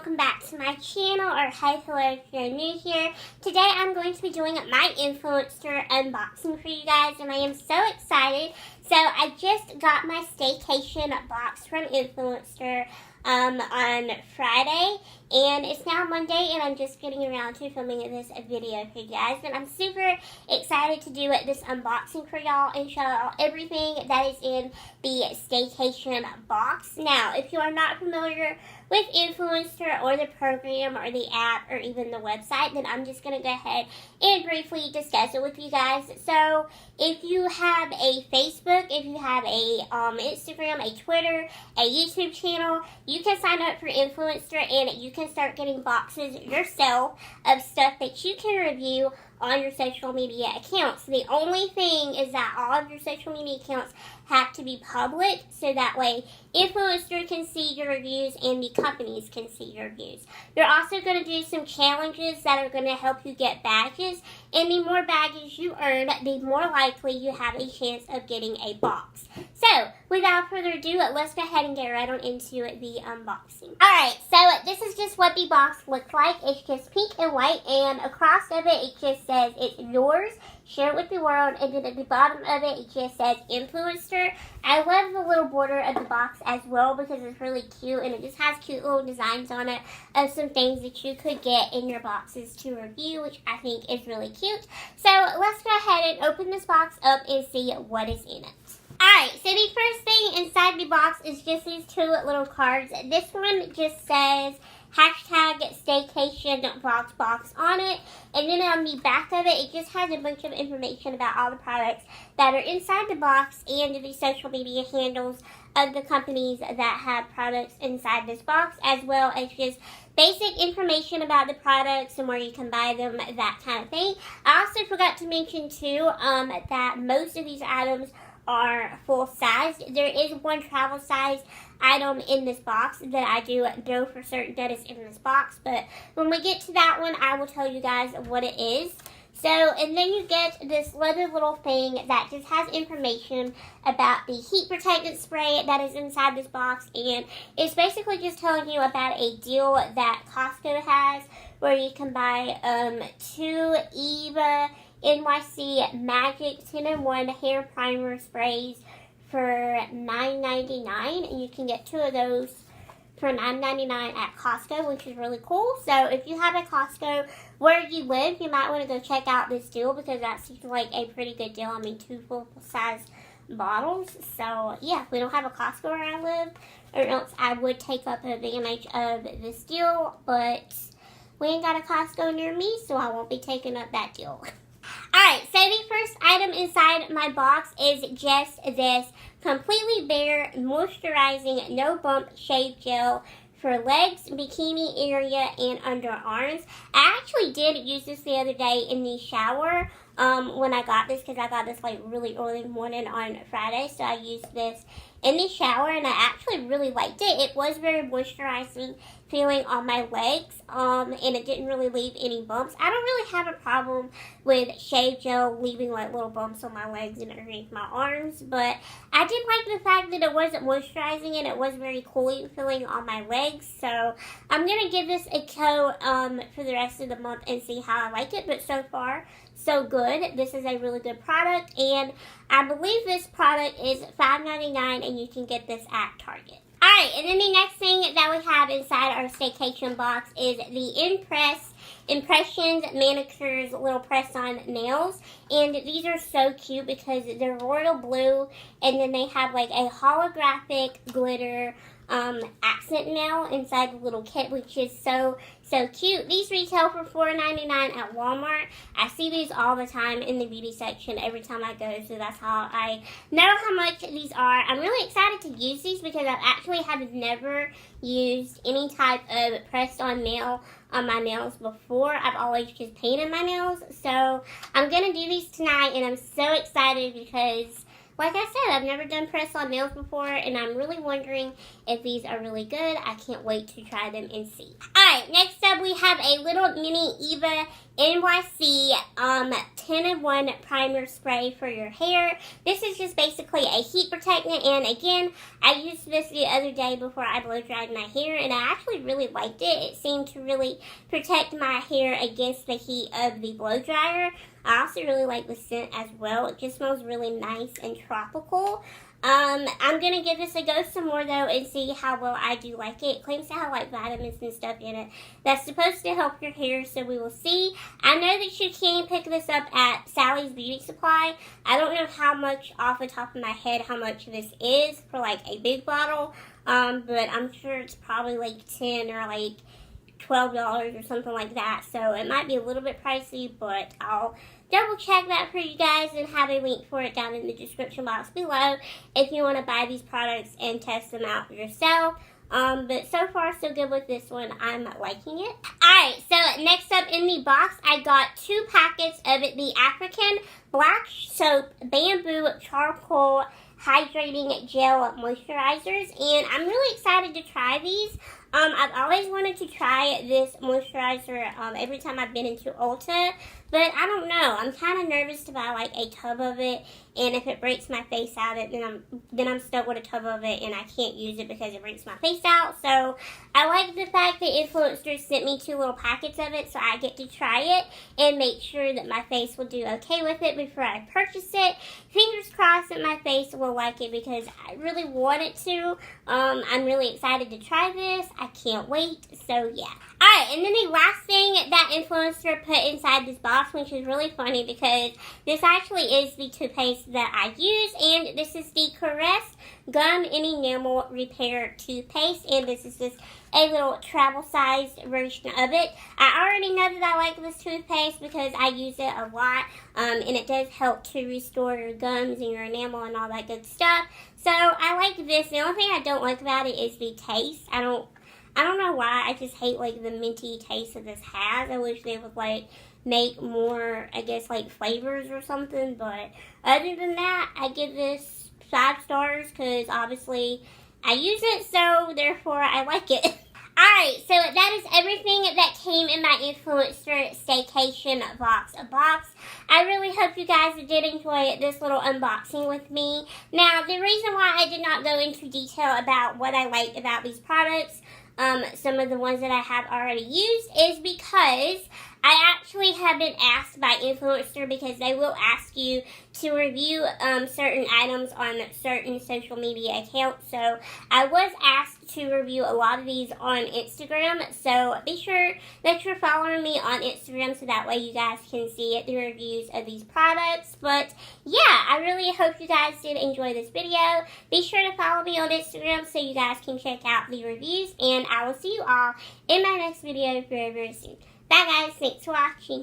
welcome back to my channel, or hey, hello if you're new here. Today I'm going to be doing my Influenster unboxing for you guys, and I am so excited. So I just got my staycation box from Influenster on Friday, and it's now Monday, and I'm just getting around to filming this video for you guys. And I'm super excited to do this unboxing for y'all and show y'all everything that is in the staycation box. Now, if you are not familiar with Influencer or the program or the app or even the website, then I'm just going to go ahead and briefly discuss it with you guys. So if you have a Facebook, if you have a Instagram, a Twitter, a YouTube channel, you can sign up for Influencer and you can start getting boxes yourself of stuff that you can review on your social media accounts. The only thing is that all of your social media accounts have to be public, so that way Influencer can see your reviews and the companies can see your reviews. You're also going to do some challenges that are going to help you get badges, and the more badges you earn, the more likely you have a chance of getting a box. So, without further ado, let's go ahead and get right on into the unboxing. Alright, so this is just what the box looks like. It's just pink and white, and across of it just says it's yours, share it with the world, and then at the bottom of it just says Influencer. I love the little border of the box as well because it's really cute, and it just has cute little designs on it of some things that you could get in your boxes to review, which I think is really cute. So let's go ahead and open this box up and see what is in it. Alright, so the first thing inside the box is just these two little cards. This one just says #staycation vlogs box on it, and then on the back of it, it just has a bunch of information about all the products that are inside the box and the social media handles of the companies that have products inside this box, as well as just basic information about the products and where you can buy them, that kind of thing. I also forgot to mention too that most of these items are full size. There is one travel size item in this box that I do know for certain that is in this box, but when we get to that one, I will tell you guys what it is. So, and then you get this leather little thing that just has information about the heat protectant spray that is inside this box, and it's basically just telling you about a deal that Costco has where you can buy 2 Eva NYC Magic 10-in-1 hair primer sprays for $9.99, and you can get 2 of those for $9.99 at Costco, which is really cool. So if you have a Costco where you live, you might want to go check out this deal because that seems like a pretty good deal. I mean, 2 full-size bottles. So yeah, we don't have a Costco where I live, or else I would take up advantage of this deal, but we ain't got a Costco near me, so I won't be taking up that deal. Alright, so the first item inside my box is just this completely bare moisturizing no bump shave gel for legs, bikini area, and underarms. I actually did use this the other day in the shower when I got this, because I got this like really early morning on Friday, so I used this in the shower, and I actually really liked it. It was very moisturizing feeling on my legs, and it didn't really leave any bumps. I don't really have a problem with shave gel leaving like little bumps on my legs and underneath my arms, but I did like the fact that it wasn't moisturizing and it was very cooling feeling on my legs. So I'm going to give this a go for the rest of the month and see how I like it, but so far so good. This is a really good product, and I believe this product is $5.99, and you can get this at Target. Alright, and then the next thing that we have inside our staycation box is the Impressions Manicures little press-on nails, and these are so cute because they're royal blue, and then they have like a holographic glitter accent nail inside the little kit, which is so cute. These retail for $4.99 at Walmart. I see these all the time in the beauty section every time I go, so that's how I know how much these are. I'm really excited to use these because I actually have never used any type of pressed-on nail on my nails before. I've always just painted my nails, so I'm going to do these tonight, and I'm so excited because like I said, I've never done press-on nails before, and I'm really wondering if these are really good. I can't wait to try them and see. Alright, next up we have a little mini Eva NYC 10-in-1 primer spray for your hair. This is just basically a heat protectant, and again, I used this the other day before I blow dried my hair, and I actually really liked it. It seemed to really protect my hair against the heat of the blow dryer. I also really like the scent as well. It just smells really nice and tropical. I'm going to give this a go some more, though, and see how well I do like it. It claims to have, like, vitamins and stuff in it that's supposed to help your hair, so we will see. I know that you can pick this up at Sally's Beauty Supply. I don't know how much off the top of my head how much this is for, like, a big bottle, but I'm sure it's probably, like, 10 or, like, $12 or something like that, so it might be a little bit pricey, but I'll double check that for you guys and have a link for it down in the description box below if you want to buy these products and test them out yourself. But so far so good with this one. I'm liking it. Alright, so next up in the box, I got 2 packets of the African Black Soap Bamboo Charcoal Hydrating Gel Moisturizers, and I'm really excited to try these. I've always wanted to try this moisturizer every time I've been into Ulta, but I don't know. I'm kind of nervous to buy like a tub of it, and if it breaks my face out, then I'm stuck with a tub of it, and I can't use it because it breaks my face out. So I like the fact that Influenster sent me 2 little packets of it, so I get to try it and make sure that my face will do okay with it before I purchase it. Fingers crossed that my face will like it because I really want it to. I'm really excited to try this. I can't wait. So yeah. Alright, and then the last thing that Influencer put inside this box, which is really funny because this actually is the toothpaste that I use, and this is the Caress Gum and Enamel Repair Toothpaste, and this is just a little travel-sized version of it. I already know that I like this toothpaste because I use it a lot, and it does help to restore your gums and your enamel and all that good stuff. So I like this. The only thing I don't like about it is the taste. I don't know why. I just hate like the minty taste that this has. I wish they would like make more, I guess, like flavors or something. But other than that, I give this 5 stars because obviously I use it, so therefore I like it. Alright, so that is everything that came in my Influencer Staycation box. I really hope you guys did enjoy this little unboxing with me. Now, the reason why I did not go into detail about what I liked about these products, some of the ones that I have already used, is because I actually have been asked by Influencer, because they will ask you to review certain items on certain social media accounts. So I was asked to review a lot of these on Instagram. So be sure that you're following me on Instagram so that way you guys can see the reviews of these products. But yeah, I really hope you guys did enjoy this video. Be sure to follow me on Instagram so you guys can check out the reviews. And I will see you all in my next video very, very soon. Bye guys, thanks for watching.